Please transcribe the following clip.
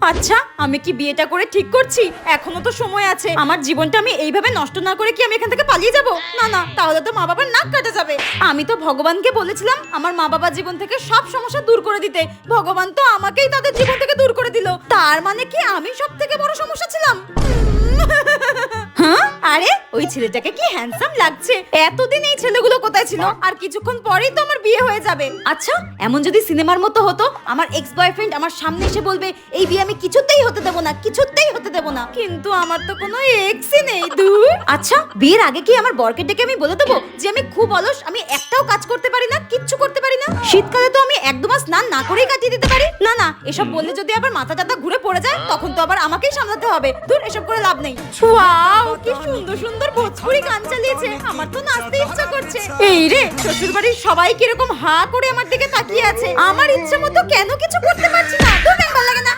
আচ্ছা, আমি কি বিয়েটা করে ঠিক করছি? এখনো তো সময় আছে। আমার জীবনটা আমি এইভাবে নষ্ট না করে কি আমি এখান থেকে পালিয়ে যাব? না না, তাহলে তো মা বাবার নাক কাটা যাবে। আমি তো ভগবানকে বলেছিলাম আমার মা বাবার জীবন থেকে সব সমস্যা দূর করে দিতে। ভগবান তো আমাকেই তাদের জীবন থেকে দূর করে দিল। তার মানে কি আমি সব থেকে বড় সমস্যা ছিলাম? হ্যাঁ, আরে ওই ছেলেটাকে কি হ্যান্ডসাম লাগছে। এতদিন এই ছেলেগুলো কোথায় ছিল? আর কিছুক্ষণ পরেই তো আমার বিয়ে হয়ে যাবে। আচ্ছা, এমন যদি সিনেমার মতো হতো, আমার এক্স বয়ফ্রেন্ড আমার সামনে এসে বলবে এই বিয়ে আমি কিছুতেই হতে দেব না, কিছুতেই হতে দেব না। কিন্তু আমার তো কোনো এক্সই নেই। দূর। আচ্ছা, বিয়ের আগে কি আমার বরকে ডেকে আমি বলে দেবো যে আমি খুব অলস, আমি একটাও কাজ করতে পারি না, কিচ্ছু করতে পারি না। শীতকালে তো আমি একদম স্নান না করেই কাটিয়ে দিতে পারি। না না, এসব বললে যদি আবার মাথা টাথা ঘুরে পড়ে যায় তখন তো আবার আমাকেই সামলাতে হবে। দূর, এসব করে লাভ নেই। ওয়াও, কি সুন্দর সুন্দর ভোজপুরি গান চালিয়েছে। আমার তো নাচতে ইচ্ছা করছে। এই রে, শ্বশুর বাড়ির সবাই কিরকম হা করে আমার দিকে তাকিয়ে আছে। আমার ইচ্ছে মতো কেন কিছু করতে পারছি না? দূর, ভালো লাগে না।